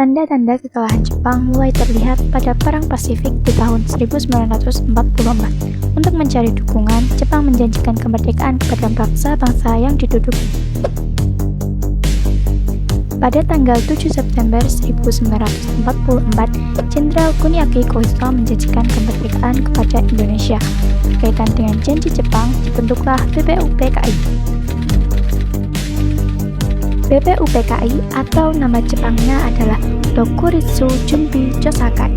Tanda-tanda kekalahan Jepang mulai terlihat pada Perang Pasifik di tahun 1944. Untuk mencari dukungan, Jepang menjanjikan kemerdekaan kepada bangsa-bangsa yang diduduki. Pada tanggal 7 September 1944, Jenderal Kuniaki Koiso menjanjikan kemerdekaan kepada Indonesia. Berkaitan dengan janji Jepang, dibentuklah BPUPKI. BPUPKI atau nama Jepangnya adalah Dokuritsu Junbi Chosakai.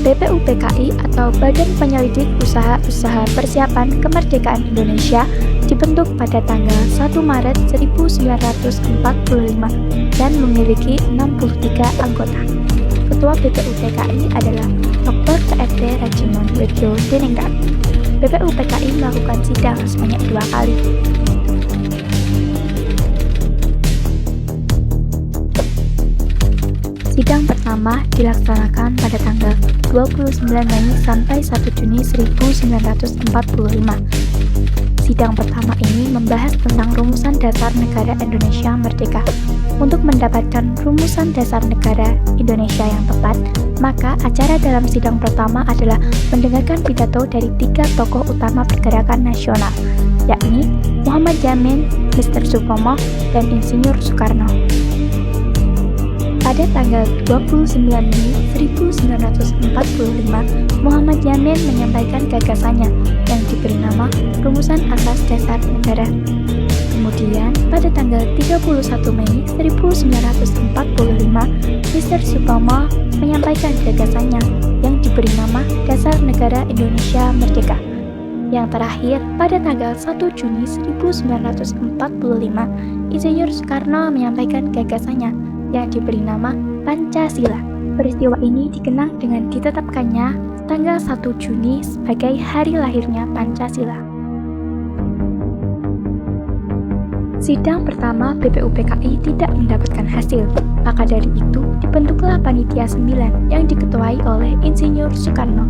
BPUPKI atau Badan Penyelidik Usaha-Usaha Persiapan Kemerdekaan Indonesia dibentuk pada tanggal 1 Maret 1945 dan memiliki 63 anggota. Ketua BPUPKI adalah Dr. KFD Rajimon Wedjo Diningrat. BPUPKI melakukan sidang sebanyak 2 kali. Sidang pertama dilaksanakan pada tanggal 29 Mei sampai 1 Juni 1945. Sidang pertama ini membahas tentang rumusan dasar negara Indonesia merdeka. Untuk mendapatkan rumusan dasar negara Indonesia yang tepat, maka acara dalam sidang pertama adalah mendengarkan pidato dari 3 tokoh utama pergerakan nasional, yakni Muhammad Yamin, Mr. Supomo, dan Insinyur Soekarno. Pada tanggal 29 Mei 1945, Muhammad Yamin menyampaikan gagasannya yang diberi nama Rumusan Asas Dasar Negara. Kemudian, pada tanggal 31 Mei 1945, Mr. Supomo menyampaikan gagasannya yang diberi nama Dasar Negara Indonesia Merdeka. Yang terakhir, pada tanggal 1 Juni 1945, Insinyur Soekarno menyampaikan gagasannya yang diberi nama Pancasila. Peristiwa ini dikenang dengan ditetapkannya tanggal 1 Juni sebagai hari lahirnya Pancasila. Sidang pertama BPUPKI tidak mendapatkan hasil, maka dari itu dibentuklah Panitia 9 yang diketuai oleh Insinyur Soekarno.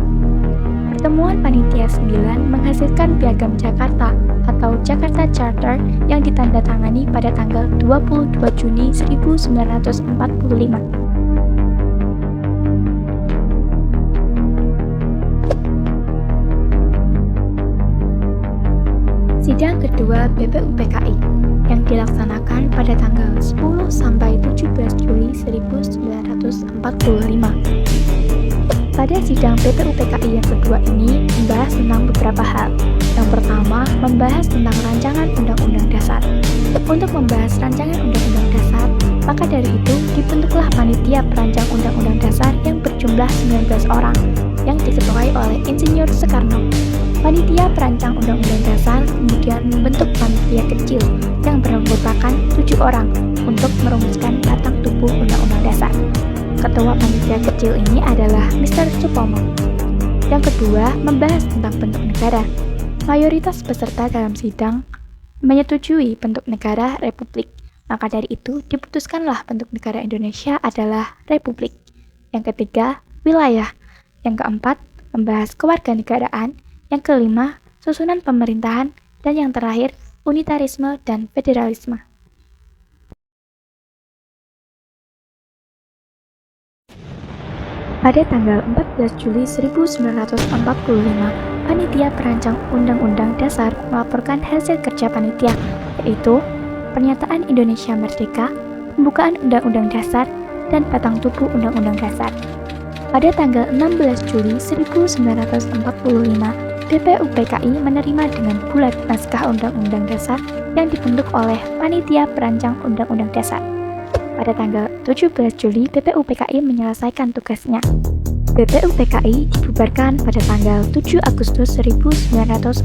Pertemuan Panitia 9 menghasilkan Piagam Jakarta atau Jakarta Charter yang ditandatangani pada tanggal 22 Juni 1945. Sidang kedua BPUPKI yang dilaksanakan pada tanggal 10 sampai 17 Juli 1945. Pada sidang BPUPKI yang kedua ini membahas tentang beberapa hal. Yang pertama, membahas tentang rancangan Undang-Undang Dasar. Untuk membahas rancangan Undang-Undang Dasar, maka dari itu dibentuklah Panitia Perancang Undang-Undang Dasar yang berjumlah 19 orang, yang diketuai oleh Insinyur Soekarno. Panitia Perancang Undang-Undang Dasar kemudian membentuk panitia kecil yang beranggotakan 7 orang untuk merumuskan batang tubuh Undang-Undang Dasar. Ketua panitia kecil ini adalah Mr. Supomo. Yang kedua, membahas tentang bentuk negara. Mayoritas peserta dalam sidang menyetujui bentuk negara republik. Maka dari itu, diputuskanlah bentuk negara Indonesia adalah republik. Yang ketiga, wilayah. Yang keempat, membahas kewarganegaraan. Yang kelima, susunan pemerintahan. Dan yang terakhir, unitarisme dan federalisme. Pada tanggal 14 Juli 1945, Panitia Perancang Undang-Undang Dasar melaporkan hasil kerja panitia, yaitu pernyataan Indonesia Merdeka, pembukaan Undang-Undang Dasar, dan batang tubuh Undang-Undang Dasar. Pada tanggal 16 Juli 1945, BPUPKI menerima dengan bulat naskah Undang-Undang Dasar yang dibentuk oleh Panitia Perancang Undang-Undang Dasar. Pada tanggal 17 Juli, BPUPKI menyelesaikan tugasnya. BPUPKI dibubarkan pada tanggal 7 Agustus 1945.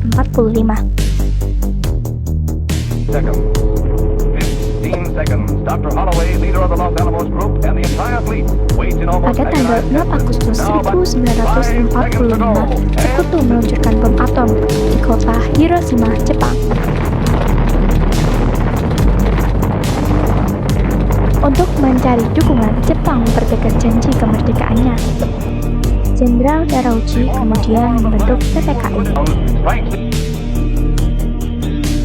Pada tanggal 6 Agustus 1945, Sekutu meluncurkan bom atom di kota Hiroshima, Jepang. Untuk mencari dukungan, Jepang mempertegas janji kemerdekaannya. Jenderal Darauchi kemudian membentuk PPKI.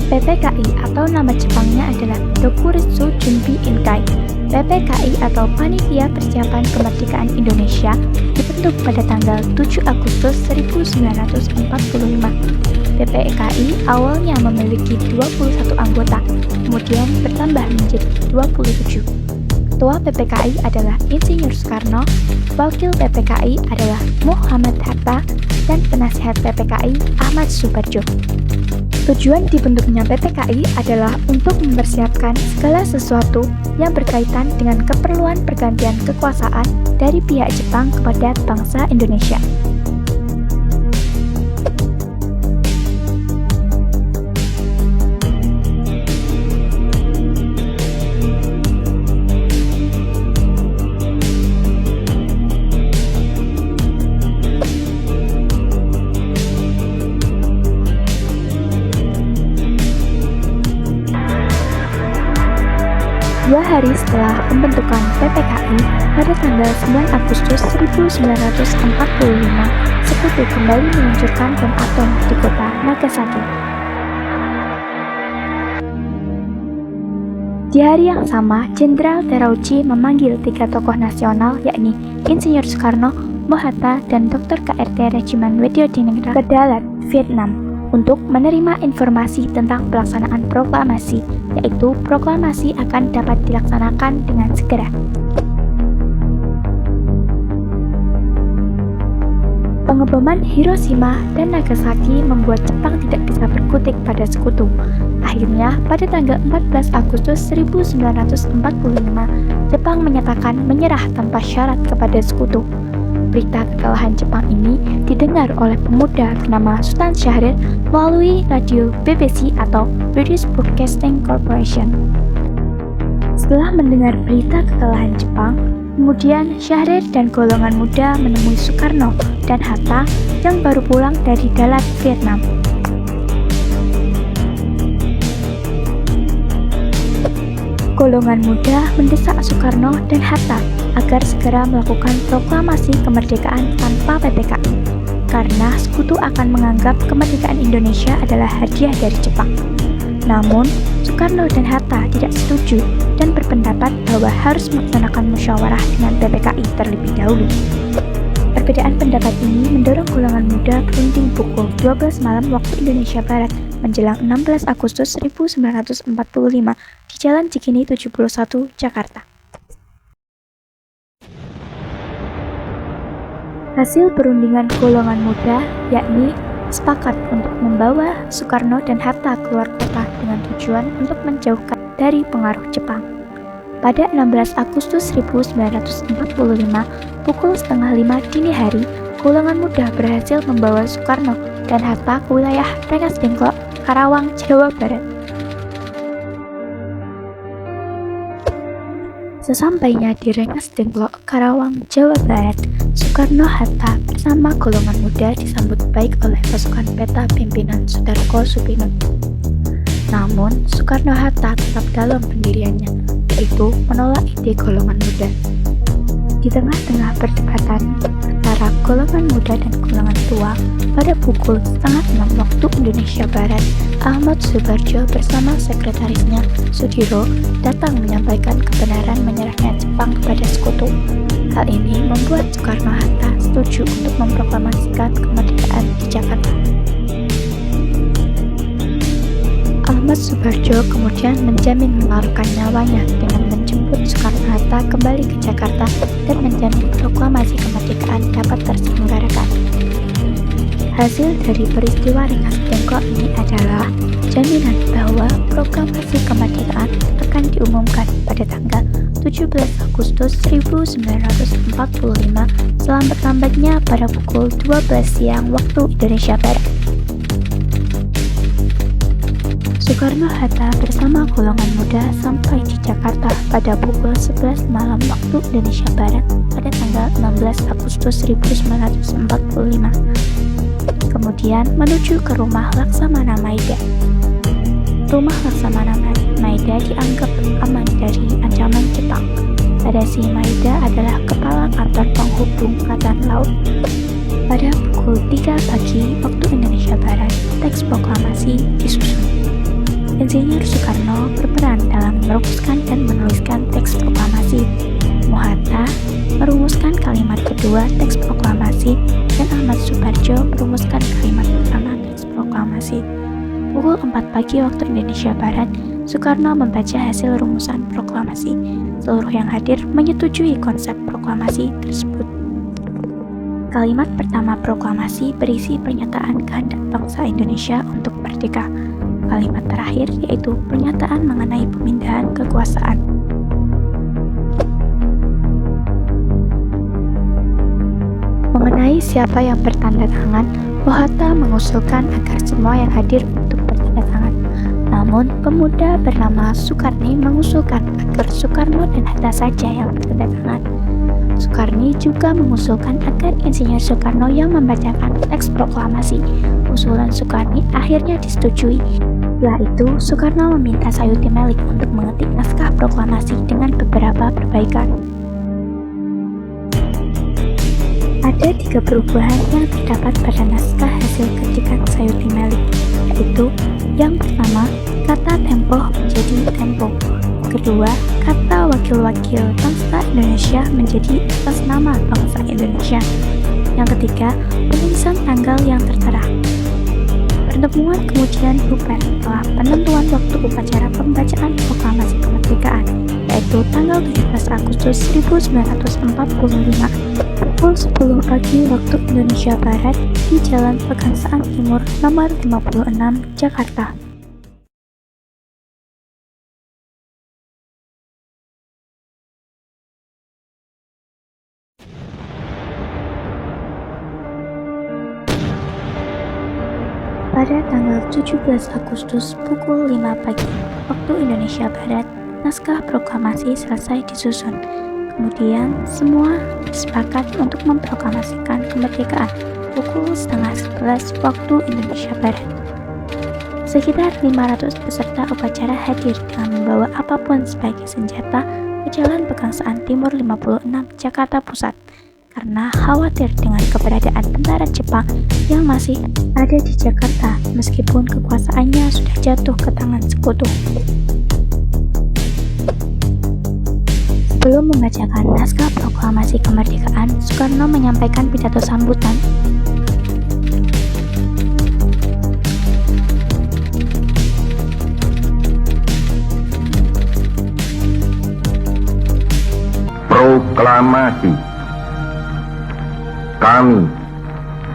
PPKI atau nama Jepangnya adalah Dokuritsu Junbi Inkai. PPKI atau Panitia Persiapan Kemerdekaan Indonesia dibentuk pada tanggal 7 Agustus 1945. PPKI awalnya memiliki 21 anggota, kemudian bertambah menjadi 27. Ketua PPKI adalah Insinyur Soekarno, Wakil PPKI adalah Muhammad Hatta, dan Penasihat PPKI Ahmad Subarjo. Tujuan dibentuknya PPKI adalah untuk mempersiapkan segala sesuatu yang berkaitan dengan keperluan pergantian kekuasaan dari pihak Jepang kepada bangsa Indonesia. Dua hari setelah pembentukan PPKI, pada tanggal 9 Agustus 1945, Sekutu kembali meluncurkan bom atom di kota Nagasaki. Di hari yang sama, Jenderal Terauchi memanggil 3 tokoh nasional, yakni Insinyur Soekarno, Mohatta, dan Dr. KRT Regimen Widyodiningrat ke Dalat, Vietnam, untuk menerima informasi tentang pelaksanaan proklamasi, yaitu proklamasi akan dapat dilaksanakan dengan segera. Pengeboman Hiroshima dan Nagasaki membuat Jepang tidak bisa berkutik pada Sekutu. Akhirnya, pada tanggal 14 Agustus 1945, Jepang menyatakan menyerah tanpa syarat kepada Sekutu. Berita kekalahan Jepang ini didengar oleh pemuda bernama Sultan Syahrir melalui radio BBC atau British Broadcasting Corporation. Setelah mendengar berita kekalahan Jepang, kemudian Syahrir dan golongan muda menemui Soekarno dan Hatta yang baru pulang dari Dalat, Vietnam. Golongan muda mendesak Soekarno dan Hatta agar segera melakukan proklamasi kemerdekaan tanpa PPKI, karena Sekutu akan menganggap kemerdekaan Indonesia adalah hadiah dari Jepang. Namun, Soekarno dan Hatta tidak setuju dan berpendapat bahwa harus melaksanakan musyawarah dengan PPKI terlebih dahulu. Perbedaan pendapat ini mendorong golongan muda berunding pukul 12 malam waktu Indonesia Barat menjelang 16 Agustus 1945 di Jalan Cikini 71, Jakarta. Hasil perundingan golongan muda yakni sepakat untuk membawa Soekarno dan Hatta keluar kota dengan tujuan untuk menjauhkan dari pengaruh Jepang. Pada 16 Agustus 1945, pukul 4:30 dini hari, golongan muda berhasil membawa Soekarno dan Hatta ke wilayah Rengas Dengklok, Karawang, Jawa Barat. Sesampainya di Rengas Dengklok, Karawang, Jawa Barat, Soekarno-Hatta bersama golongan muda disambut baik oleh pasukan peta pimpinan Sudarko Supino. Namun, Soekarno-Hatta tetap dalam pendiriannya, yaitu menolak ide golongan muda. Di tengah-tengah perdebatan antara golongan muda dan golongan tua, pada pukul 5:30 waktu Indonesia Barat, Ahmad Subarjo bersama sekretarisnya Sudiro datang menyampaikan kebenaran menyerahnya Jepang kepada Sekutu. Hal ini membuat Soekarno-Hatta setuju untuk memproklamasikan kemerdekaan di Jakarta. Ahmad Subarjo kemudian menjamin menaruhkan nyawanya dengan menjemput Soekarno-Hatta kembali ke Jakarta dan menjamin proklamasi kemerdekaan dapat terselenggarakan. Hasil dari peristiwa Rengas Dengklok ini adalah jaminan bahwa proklamasi kemerdekaan akan diumumkan pada tanggal 17 Agustus 1945 selambat-lambatnya pada pukul 12 siang waktu Indonesia Barat. Soekarno-Hatta bersama golongan muda sampai di Jakarta pada pukul 11 malam waktu Indonesia Barat pada tanggal 16 Agustus 1945. Kemudian menuju ke rumah Laksamana Maida. Rumah Laksamana Maida dianggap aman dari ancaman Jepang. Tadashi Maida adalah kepala kantor penghubung Angkatan Laut. Pada pukul 3 pagi waktu Indonesia Barat, teks proklamasi disusun. Insinyur Soekarno berperan dalam merumuskan dan menuliskan teks proklamasi. Muhatta merumuskan kalimat kedua teks proklamasi dan Ahmad Suparjo merumuskan kalimat pertama teks proklamasi. Pukul 4 pagi waktu Indonesia Barat, Soekarno membaca hasil rumusan proklamasi. Seluruh yang hadir menyetujui konsep proklamasi tersebut. Kalimat pertama proklamasi berisi pernyataan kehendak bangsa Indonesia untuk merdeka. Kalimat terakhir yaitu pernyataan mengenai pemindahan kekuasaan. Mengenai siapa yang bertanda tangan, Muhatta mengusulkan agar semua yang hadir untuk bertanda tangan. Namun, pemuda bernama Sukarni mengusulkan agar Soekarno dan Hatta saja yang bertanda tangan. Sukarni juga mengusulkan agar Insinyur Soekarno yang membacakan teks proklamasi. Usulan Sukarni akhirnya disetujui. Setelah itu, Soekarno meminta Sayuti Melik untuk mengetik naskah proklamasi dengan beberapa perbaikan. Ada 3 perubahan yang terdapat pada naskah hasil ketikan Sayuti Melik, yaitu yang pertama, kata tempo menjadi tempo. Kedua, kata wakil-wakil bangsa Indonesia menjadi atas nama bangsa Indonesia. Yang ketiga, penulisan tanggal yang tertera. Pertemuan kemudian bubar setelah penentuan waktu upacara pembacaan proklamasi kemerdekaan, yaitu tanggal 17 Agustus 1945 pukul 10 pagi waktu Indonesia Barat di Jalan Pegangsaan Timur nomor 56, Jakarta. Pada tanggal 17 Agustus pukul 5 pagi waktu Indonesia Barat, naskah proklamasi selesai disusun. Kemudian semua sepakat untuk memproklamasikan kemerdekaan pukul setengah 11 waktu Indonesia Barat. Sekitar 500 peserta upacara hadir dengan membawa apapun sebagai senjata ke Jalan Pegangsaan Timur 56, Jakarta Pusat, karena khawatir dengan keberadaan tentara Jepang yang masih ada di Jakarta meskipun kekuasaannya sudah jatuh ke tangan sekutu. Sebelum membacakan naskah proklamasi kemerdekaan, Soekarno menyampaikan pidato sambutan. Proklamasi. Kami,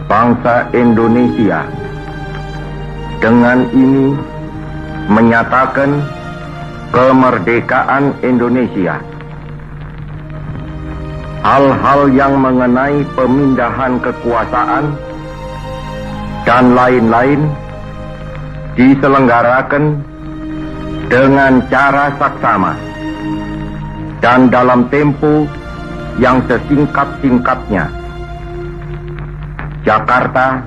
bangsa Indonesia, dengan ini menyatakan kemerdekaan Indonesia. Hal-hal yang mengenai pemindahan kekuasaan dan lain-lain diselenggarakan dengan cara saksama dan dalam tempo yang sesingkat-singkatnya. Jakarta,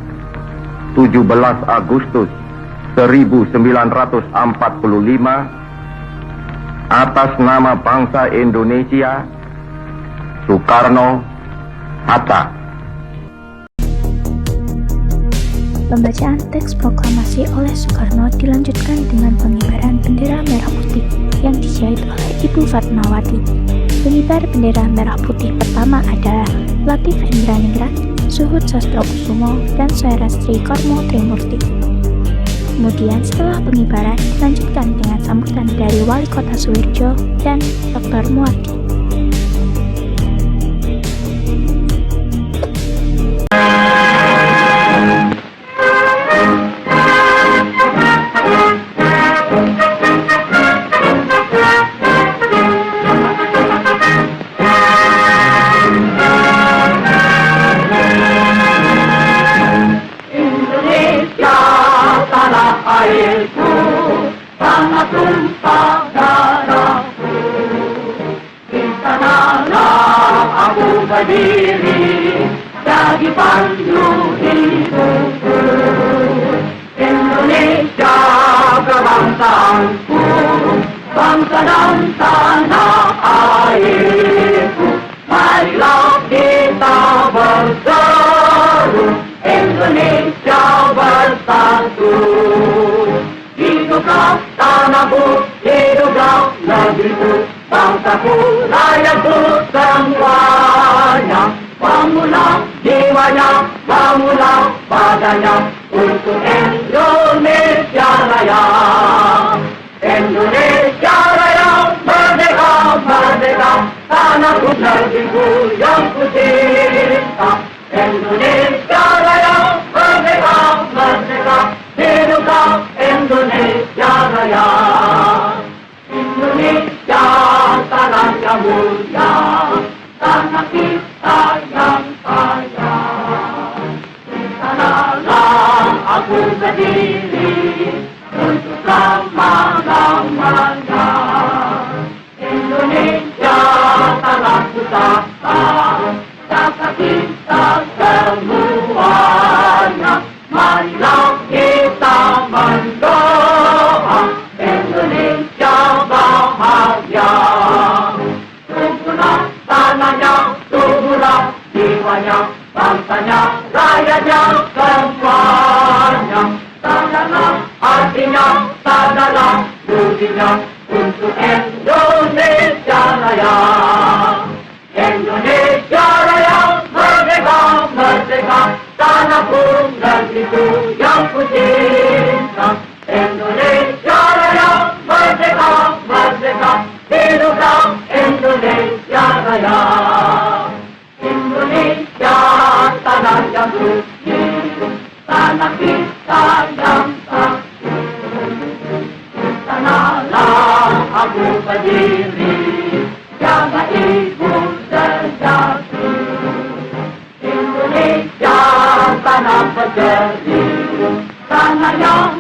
17 Agustus 1945, atas nama bangsa Indonesia, Soekarno, Hatta. Pembacaan teks proklamasi oleh Soekarno dilanjutkan dengan pengibaran bendera merah putih yang dijahit oleh Ibu Fatmawati. Pengibar bendera merah putih pertama adalah Latif Hendraningrat, Suhud Sastrokusumo, dan Sairastri Kormo Trimurti. Kemudian setelah pengibaran dilanjutkan dengan sambutan dari Wali Kota Suwirjo dan Dr. Muardi. Airku, tanah tumpah darahku, di sanalah aku berdiri, jadi pandu hidupku. Indonesia kebangsaanku, bangsa dan tanah airku, marilah kita berseru, Indonesia bersatu. Hiduplah bangsaku, rakyatku semuanya. Bangunlah jiwanya, bangunlah badannya untuk Indonesia Raya. Indonesia Raya, merdeka, merdeka, tanahku negeriku yang ku cinta. Indonesia Raya, merdeka, merdeka, hiduplah Indonesia Raya. Indonesia tanah yang mulia, tanah kita yang kaya. Di sanalah aku berdiri untuk selama-lamanya. Indonesia tanah pusaka, jasa kita semuanya. Marilah kita mendoa Indonesia bahagia. Suburlah tanahnya, suburlah jiwanya, bangsanya, rakyatnya semuanya. Sadarlah artinya, sadarlah budinya untuk Indonesia Raya. Indonesia Raya, merdeka, merdeka, tanahku negeriku yang ku cinta. Indonesia Raya, merdeka, merdeka, hiduplah Indonesia Raya. Indonesia tanah yang suci, tanah kita yang sakti. Sanalah aku berdiri, jaga ibu sejati. Indonesia tanah berjeri, tanah yang